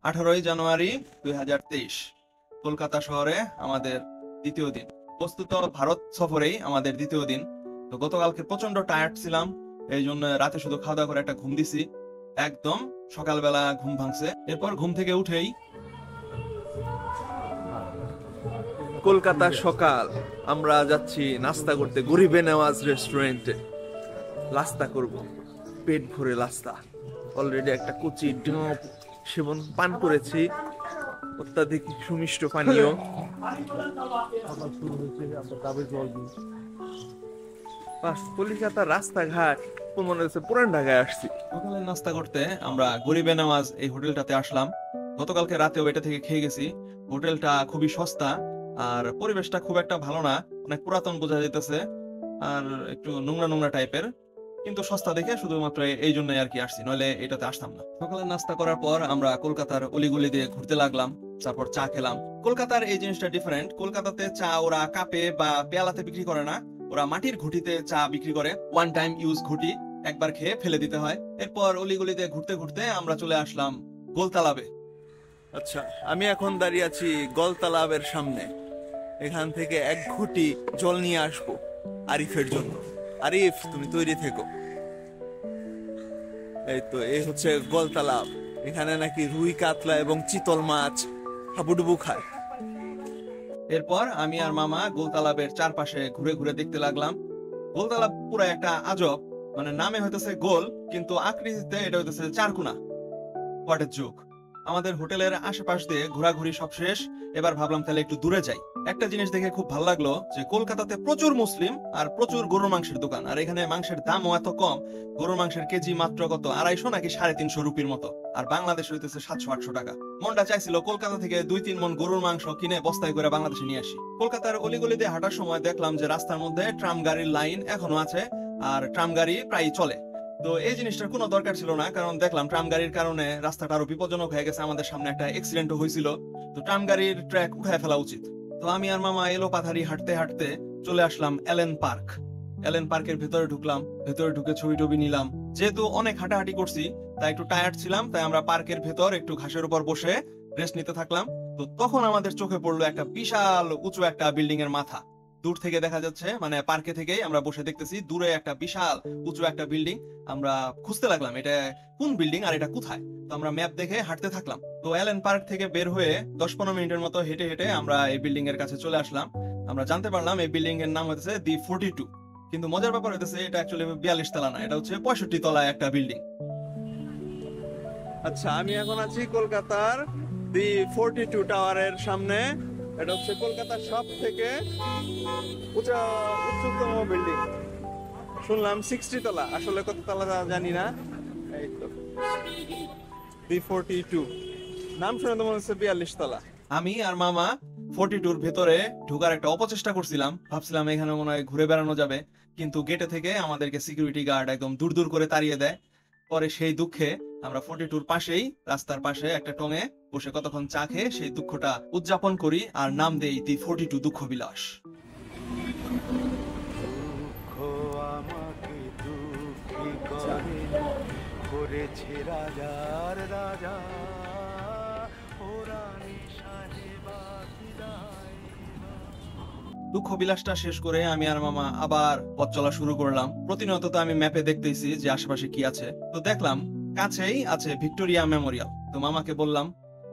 18ই জানুয়ারি 2023 কলকাতা শহরে আমাদের দ্বিতীয় দিন। বস্তুত ভারত সফরেই আমাদের দ্বিতীয় দিন। তো গতকালকে প্রচন্ড টায়ার্ড ছিলাম, এই জন্য রাতে শুধু খাওয়া দাওয়া করে একটা ঘুম দিছি। একদম সকালবেলা ঘুম ভাঙছে। এরপর ঘুম থেকে উঠেই কলকাতা সকাল, আমরা যাচ্ছি নাস্তা করতে গরিবে নেওয়াজ রেস্টুরেন্টে। নাস্তা করব, পেট ভরে নাস্তা। অলরেডি একটা কচি ড্রপ সেবন পান করেছি, অত্যাধিক সুমিষ্ট পানীয়। কলিকাতার রাস্তাঘাট মনে হচ্ছে পুরান ঢাকায় আসছি। সকালে নাস্তা করতে আমরা গরিবে নেওয়াজ এই হোটেলটাতে আসলাম। গতকালকে রাতেও এটা থেকে খেয়ে গেছি। হোটেলটা খুবই সস্তা আর পরিবেশটা খুব একটা ভালো না, অনেক পুরাতন বোঝা যাইতেছে আর একটু নোংরা নোংরা টাইপের, কিন্তু সস্তা দেখে শুধুমাত্র এই জন্যই আর কি আসছি, নইলে এটাতে আসতাম না। সকালে নাস্তা করার পর আমরা কলকাতার অলিগলি দিয়ে ঘুরতে লাগলাম, তারপর চা খেলাম। কলকাতার এই জিনিসটা ডিফারেন্ট। কলকাতাতে চা ওরা কাপে বা পেয়ালাতে বিক্রি করে না, ওরা মাটির ঘুঁটিতে চা বিক্রি করে। ওয়ান টাইম ইউজ ঘুঁটি, একবার খেয়ে ফেলে দিতে হয়। এরপর অলিগলিতে ঘুরতে ঘুরতে আমরা চলে আসলাম গোলতালাবে। আচ্ছা, আমি এখন দাঁড়িয়ে আছি গোলতালাবের সামনে। এখান থেকে এক ঘুঁটি জল নিয়ে আসবো আরিফের জন্য। আরিফ, তুমি তৈরি থেকো। এই তো, এই হচ্ছে গোলতালাব। এখানে নাকি রুই, কাতলা এবং চিতল মাছ হাবুডুবু খায়। এরপর আমি আর মামা গোলতালাবের চারপাশে ঘুরে ঘুরে দেখতে লাগলাম। গোলতালাব পুরো একটা আজব, মানে নামে হইতেছে গোল, কিন্তু আকৃতিতে এটা হইতেছে চারকোনা। হোয়াট যুগ। আমাদের হোটেলের আশেপাশ দিয়ে ঘোরাঘুরি সব শেষ। এবার ভাবলাম তাহলে একটু দূরে যাই। একটা জিনিস দেখে খুব ভালো লাগলো যে কলকাতাতে প্রচুর মুসলিম আর প্রচুর গরুর মাংসের দোকান, আর এখানে মাংসের দামও এত কম। গরুর মাংসের কেজি মাত্র কত, 250 নাকি 350 রুপির মতো, আর বাংলাদেশ হইতেছে 700-800 টাকা। মনটা চাইছিল কলকাতা থেকে 2-3 মন গরুর মাংস কিনে বস্তায় করে বাংলাদেশে নিয়ে আসি। কলকাতার অলিগলিতে হাঁটার সময় দেখলাম যে রাস্তার মধ্যে ট্রাম গাড়ির লাইন এখনো আছে, আর ট্রাম গাড়ি প্রায় চলে। তো এই জিনিসটার কোনো দরকার ছিল না, কারণ দেখলাম ট্রাম গাড়ির কারণে রাস্তাটা আরো বিপজ্জনক হয়ে গেছে। আমাদের সামনে একটা অ্যাক্সিডেন্টও হয়েছিল। তো ট্রাম গাড়ির ট্র্যাক উঠায় ফেলা উচিত। তো আমি আর মামা এলো পাথারি হাঁটতে হাঁটতে চলে আসলাম এলেন পার্ক। এলেন পার্কের ভেতরে ঢুকলাম, ভেতরে ঢুকে ছবি টবি নিলাম। যেহেতু অনেক হাঁটাহাঁটি করছি তাই একটু টায়ার্ড ছিলাম, তাই আমরা পার্কের ভেতর একটু ঘাসের উপর বসে রেস্ট নিতে থাকলাম। তো তখন আমাদের চোখে পড়লো একটা বিশাল উঁচু একটা বিল্ডিং এর মাথা। দূর থেকে দেখা যাচ্ছে, মানে পার্কে থেকেই আমরা বসে দেখতেছি দূরে একটা বিশাল উঁচু একটা বিল্ডিং। আমরা খুঁজতে লাগলাম এটা কোন বিল্ডিং আর এটা কোথায়। তো আমরা ম্যাপ দেখে হাঁটতে থাকলাম। তো এলেন পার্ক থেকে বের হয়ে 10-15 মিনিটের মতো হেঁটে হেঁটে আমরা এই বিল্ডিং এর কাছে চলে আসলাম। আমরা জানতে পারলাম এই বিল্ডিং এর নাম হচ্ছে দি 42। কিন্তু মজার ব্যাপার হচ্ছে এটা অ্যাকচুয়ালি 42 তলা না, এটা হচ্ছে 65 তলা একটা বিল্ডিং। আচ্ছা, আমি এখন আছি কলকাতার দি 42 টাওয়ারের সামনে। এটা হচ্ছে কলকাতার সব থেকে উচ্চতম বিল্ডিং। শুনলাম 60 তলা, আসলে কত তলা জানি না। এই তো দি 42, নাম শুনে তো মনে হচ্ছে 42 তলা। আমি আর মামা 42-র ভেতরে ঢোকার একটা অপচেষ্টা করছিলাম, ভাবছিলাম এখানে মনে হয় ঘুরে বেড়ানো যাবে, কিন্তু গেটে থেকে আমাদেরকে সিকিউরিটি গার্ড একদম দূর দূর করে তাড়িয়ে দেয়। পরে সেই দুঃখে আমরা 42-র পাশেই রাস্তার পাশে একটা টঙে বসে কতক্ষণ চা খেয়ে সেই দুঃখটা উদযাপন করি আর নাম দেই দি 42 দুঃখ বিলাস। করেছে রাজার রাজা দুঃখ বিলাসটা শেষ করে আমি আর মামা আবার পথ চলা শুরু করলাম। প্রতিনিয়ত তো আমি ম্যাপে দেখতেছি যে আশেপাশে কি আছে। তো দেখলাম কাছেই আছে ভিক্টোরিয়া মেমোরিয়াল। তো মামাকে বললাম,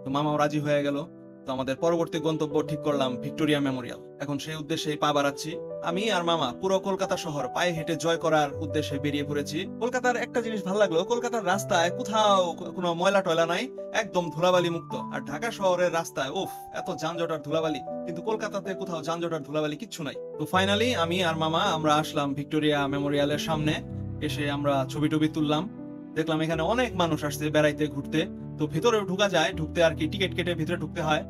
তো মামাও রাজি হয়ে গেল। তো আমাদের পরবর্তী গন্তব্য ঠিক করলাম ভিক্টোরিয়া মেমোরিয়াল। এখন সেই উদ্দেশ্যে পা বাড়াচ্ছি। আমি আর মামা পুরো কলকাতা শহর পায়ে হেঁটে জয় করার উদ্দেশ্যে বেরিয়ে পড়েছি। কলকাতার একটা জিনিস ভালো লাগলো, কলকাতার রাস্তায় কোথাও কোনো ময়লা টয়লা নাই, একদম ধুলাবালি মুক্ত। আর ঢাকা শহরের রাস্তায় উফ এত যানজট আর ধুলাবালি, কিন্তু কলকাতাতে কোথাও যানজট আর ধুলাবালি কিচ্ছু নাই। তো ফাইনালি আমি আর মামা আমরা আসলাম ভিক্টোরিয়া মেমোরিয়ালের সামনে। এসে আমরা ছবি টবি তুললাম। দেখলাম এখানে অনেক মানুষ আসছে বেড়াইতে ঘুরতে। তো ভিতরে ঢুকা যায়, ঢুকতে আর কি টিকিট কেটে ভিতরে ঢুকতে হয়।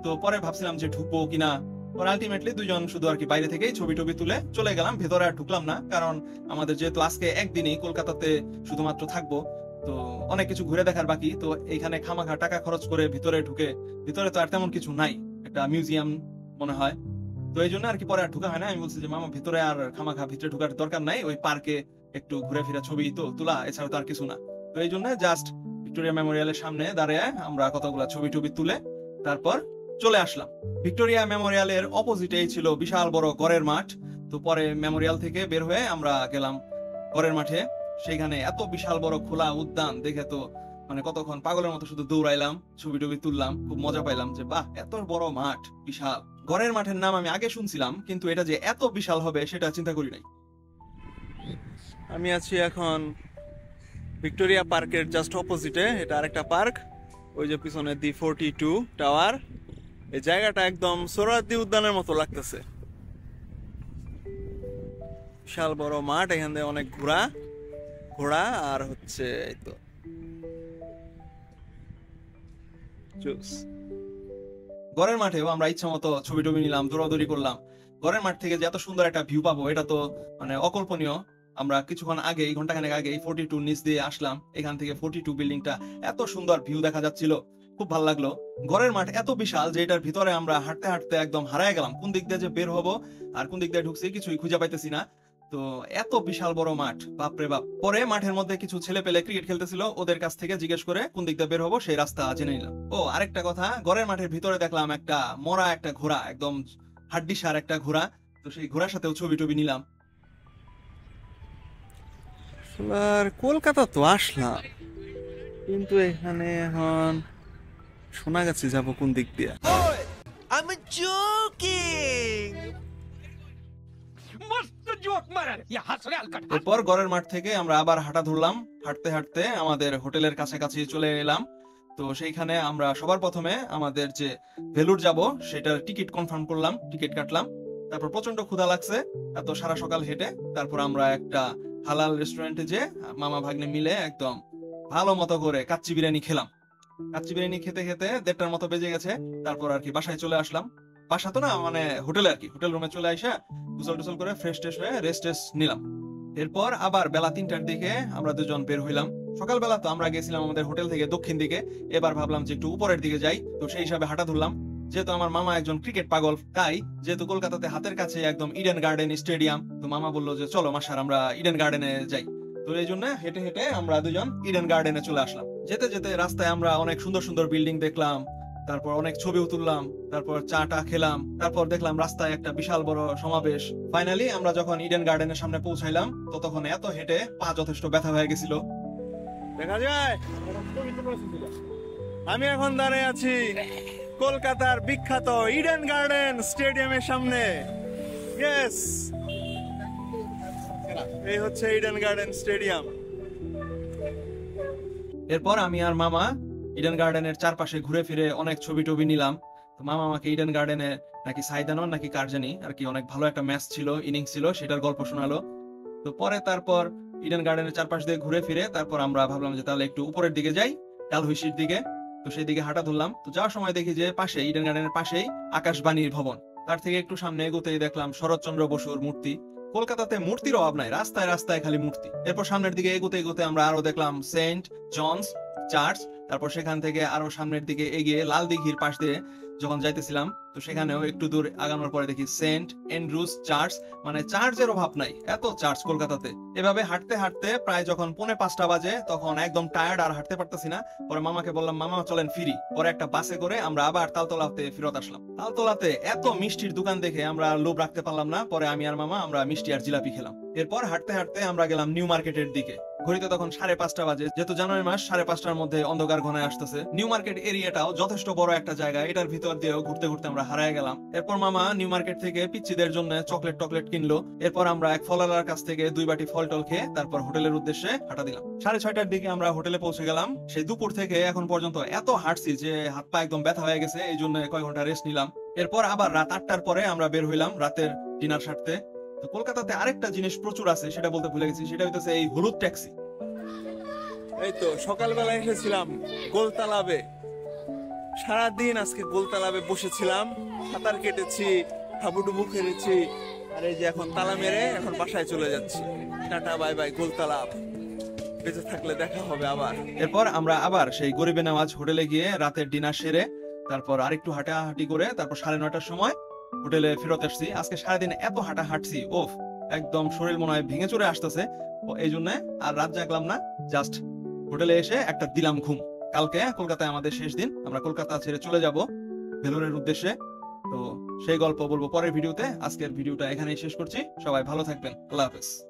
তো পরে ভাবছিলাম যে ঢুকবো কিনা, পরে আলটিমেটলি দুজন শুধু আর কি বাইরে থেকেই ছবি টবি তুলে চলে গেলাম, ভেতরে আর ঢুকলাম না। কারণ আমাদের যেহেতু আজকে একদিনই কলকাতাতে শুধুমাত্র থাকবো, তো অনেক কিছু ঘুরে দেখার বাকি। তো এইখানে খামাখা টাকা খরচ করে ভিতরে ঢুকে, ভিতরে তো আর তেমন কিছু নাই, একটা মিউজিয়াম মনে হয়। তো এই জন্য আর কি পরে আর ঢুকা হয় না। আমি বলছি যে মামা ভিতরে আর খামাখা ভিতরে ঢুকার দরকার নাই, ওই পার্কে একটু ঘুরে ফিরে ছবি তো তোলা, এছাড়া তো আর কিছু না। তো এই জন্য জাস্ট ভিক্টোরিয়া মেমোরিয়ালের সামনে দাঁড়িয়ে আমরা কতগুলো ছবি টবি তুলে তারপর চলে আসলাম। ভিক্টোরিয়া মেমোরিয়ালের অপোজিটেই ছিল বিশাল বড় গড়ের মাঠ। তো পরে মেমোরিয়াল থেকে বের হয়ে আমরা গেলাম গড়ের মাঠে। সেখানে এত বিশাল বড় খোলা উদ্যান দেখে তো মানে কতক্ষণ পাগলের মতো শুধু দৌড়াইলাম, ছবি টবি তুললাম, খুব মজা পাইলাম যে বাহ এত বড় মাঠ, বিশাল। গড়ের মাঠের নাম আমি আগে শুনছিলাম, কিন্তু এটা যে এত বিশাল হবে সেটা চিন্তা করি নাই। আমি আছি এখন ভিক্টোরিয়া পার্কের জাস্ট অপোজিটে। এটা আরেকটা পার্ক, ওই যে পিছনে দি 42 টাওয়ার। এই জায়গাটা একদম সোহরাওয়ার্দী উদ্যানের মতো লাগতেছে। বিশাল বড় মাঠ, এখান থেকে অনেক ঘোড়া আর হচ্ছে এই তো গড়ের মাঠেও আমরা ইচ্ছা মতো ছবি টবি নিলাম, দৌড়াদৌড়ি করলাম। গড়ের মাঠ থেকে যে এত সুন্দর একটা ভিউ পাবো এটা তো মানে অকল্পনীয়। আমরা কিছুক্ষণ আগে, ঘন্টাখানেক আগে 42 নিচ দিয়ে আসলাম। এখান থেকে 42 বিল্ডিংটা এত সুন্দর ভিউ দেখা যাচ্ছিল, খুব ভালো লাগলো। গড়ের মাঠ এত বিশাল যে এটার ভিতরে আমরা হাঁটতে হাঁটতে একদম হারায় গেলাম। কোন দিক দিয়ে যে বের হবো আর কোন দিক দিয়ে ঢুকছি কিছুই খুঁজে পাইতেছি না। তো এত বিশাল বড় মাঠ, বাপরে বাপ। পরে মাঠের মধ্যে কিছু ছেলে পেলে ক্রিকেট খেলতেছিল, ওদের কাছ থেকে জিজ্ঞেস করে কোন দিক দিয়ে বের হবো সেই রাস্তা জেনে নিলাম। ও আরেকটা কথা, গড়ের মাঠের ভিতরে দেখলাম একটা মরা একটা ঘোড়া, একদম হাড্ডিসার একটা ঘোড়া। তো সেই ঘোড়ার সাথেও ছবি টবি নিলাম। কলকাতা তো আসলাম, কিন্তু এখানে এখন সোনাগাছি যাবো কোন দিক দিয়ে? I'm joking. এরপর গড়ের মাঠ থেকে আমরা আবার হাঁটা ধরলাম। হাঁটতে হাঁটতে আমাদের হোটেলের কাছাকাছি চলে এলাম। তো সেইখানে আমরা সবার প্রথমে আমাদের যে ভেলুর যাব সেটার টিকিট কনফার্ম করলাম, টিকিট কাটলাম। তারপর প্রচন্ড ক্ষুধা লাগছে, এত সারা সকাল হেঁটে। তারপর আমরা একটা হালাল রেস্টুরেন্টে যে মামা ভাগ্নে মিলে একদম ভালো মতো করে কাচ্চি বিরিয়ানি খেলাম। কাচ্চি বিরিয়ানি খেতে খেতে 1:30টার মতো বেজে গেছে। তারপর আর কি বাসায় চলে আসলাম। বাসা তো না, মানে হোটেলে আর কি, হোটেল রুমে চলে আসা গোসল টোসল করে ফ্রেশ ট্রেশ হয়ে রেস্ট নিলাম। এরপর আবার বেলা 3টার দিকে আমরা দুজন বের হইলাম। সকালবেলা তো আমরা গেছিলাম আমাদের হোটেল থেকে দক্ষিণ দিকে, এবার ভাবলাম যে একটু উপরের দিকে যাই। তো সেই হিসাবে হাঁটা ধরলাম। যেহেতু আমার মামা একজন ক্রিকেট পাগল, তাই যেহেতু কলকাতাতে হাতের কাছে একদম ইডেন গার্ডেন স্টেডিয়াম, তো মামা বললো যে চলো মাসার আমরা ইডেন গার্ডেনে যাই। তো এই জন্য হেঁটে হেঁটে আমরা দুজন ইডেন গার্ডেনে চলে আসলাম। যেতে যেতে রাস্তায় আমরা অনেক সুন্দর সুন্দর বিল্ডিং দেখলাম, তারপর অনেক ছবিও তুললাম, তারপর চাটা খেলাম। তারপর দেখলাম রাস্তায় একটা বিশাল বড় সমাবেশ। ফাইনালি আমরা যখন ইডেন গার্ডেনের সামনে পৌঁছাইলাম, তো তখন এত হেঁটে পা যথেষ্ট ব্যথা হয়ে গেছিল। দেখা যায় আমি এখন দাঁড়িয়ে আছি কলকাতার বিখ্যাত ইডেন গার্ডেন স্টেডিয়ামের সামনে। ইয়েস, এই হচ্ছে ইডেন গার্ডেন স্টেডিয়াম। এরপর আমি আর মামা ইডেন গার্ডেনের চারপাশে ঘুরে ফিরে অনেক ছবি টবি নিলাম। তো মামা আমাকে ইডেন গার্ডেনে নাকি সাইদানন নাকি কার জানি আর কি অনেক ভালো একটা ম্যাচ ছিল, ইনিংস ছিল, সেটার গল্প শোনালো। তো পরে তারপর ইডেন গার্ডেনের চারপাশ দিয়ে ঘুরে ফিরে তারপর আমরা ভাবলাম যে তাহলে একটু উপরের দিকে যাই, ডালহৌসির দিকে। তো সেই দিকে হাঁটা ধরলাম। তো যাওয়ার সময় দেখি যে পাশে ইডেন গার্ডেনের পাশেই আকাশবাণীর ভবন। তার থেকে একটু সামনে এগোতেই দেখলাম শরৎচন্দ্র বসুর মূর্তি। কলকাতাতে মূর্তির অভাব নাই, রাস্তায় রাস্তায় খালি মূর্তি। এরপর সামনের দিকে এগোতে এগোতে আমরা আরো দেখলাম সেন্ট জনস চার্চ। তারপর সেখান থেকে আরো সামনের দিকে এগিয়ে লাল দিঘির পাশ দিয়ে যখন যাইতেছিলাম, তো সেখানেও একটু দূর আগানোর পরে দেখি সেন্ট এন্ড্রুজ চার্চ। মানে চার্চের অভাব নাই, এত চার্চ কলকাতাতে। এভাবে হাঁটতে হাঁটতে প্রায় যখন 4:45 বাজে, তখন একদম টায়ার্ড, আর হাঁটতে পারতেছি না। পরে মামাকে বললাম মামা চলেন ফিরি। পরে একটা বাসে করে আমরা আবার তালতলাতে ফেরত আসলাম। তালতলাতে এত মিষ্টির দোকান দেখে আমরা লোভ রাখতে পারলাম না। পরে আমি আর মামা আমরা মিষ্টি আর জিলাপি খেলাম। এরপর হাঁটতে হাঁটতে আমরা গেলাম নিউ মার্কেটের দিকে। ঘড়িতে তখন 5:30 বাজে, যেহেতু জানুয়ারি মাস, 5:30টার মধ্যে অন্ধকার ঘনায় আসতেছে। নিউ মার্কেট এরিয়াটাও যথেষ্ট বড় একটা জায়গা, এটার ভিতর দিয়েও ঘুরতে ঘুরতে আমরা হারায় গেলাম। এরপর মামা নিউ মার্কেট থেকে পিচ্চিদের জন্য চকলেট টকলেট কিনলো। এরপর আমরা এক ফলালার কাছ থেকে 2 বাটি ফল টল খেয়ে তারপর হোটেলের উদ্দেশ্যে হাঁটা দিলাম। 6:30টার দিকে আমরা হোটেলে পৌঁছে গেলাম। সেই দুপুর থেকে এখন পর্যন্ত এত হাঁটছি যে হাত পা একদম ব্যথা হয়ে গেছে, এই জন্য কয়েক ঘন্টা রেস্ট নিলাম। এরপর আবার রাত 8টার পরে আমরা বের হইলাম রাতের ডিনার সারতে। তো কলকাতাতে আরেকটা জিনিস প্রচুর আছে, সেটা বলতে ভুলে গেছি, সেটা হইতেছে এই হলুদ ট্যাক্সি। এই তো সকালবেলা এসেছিলাম গোলতালাবে, সারাদিন আজকে গোলতালাবে বসেছিলাম, সাঁতার কেটেছি, হাবুডুবু খেলেছি, আর এই যে এখন তালা মেরে এখন বাসায় চলে যাচ্ছি। টাটা বাই বাই গোলতালাব, বেঁচে থাকলে দেখা হবে আবার। এরপর আমরা আবার সেই গরিবে নওয়াজ হোটেলে গিয়ে রাতের ডিনার সেরে তারপর আরেকটু হাঁটাহাঁটি করে তারপর 9:30টার সময় হোটেলে ফেরত আসছি। আজকে সারাদিন এত হাঁটা হাঁটছি, ওফ, একদম শরীর মনে হয় ভেঙে চড়ে আসতেছে। এই জন্য আর রাত জাগলাম না, জাস্ট হোটেলে এসে একটা দিলাম ঘুম। কালকে কলকাতায় আমাদের শেষ দিন, আমরা কলকাতা ছেড়ে চলে যাব ভেলোরের উদ্দেশ্যে। তো সেই গল্প বলবো পরের ভিডিওতে। আজকের ভিডিওটা এখানেই শেষ করছি। সবাই ভালো থাকবেন। আল্লাহ হাফেজ।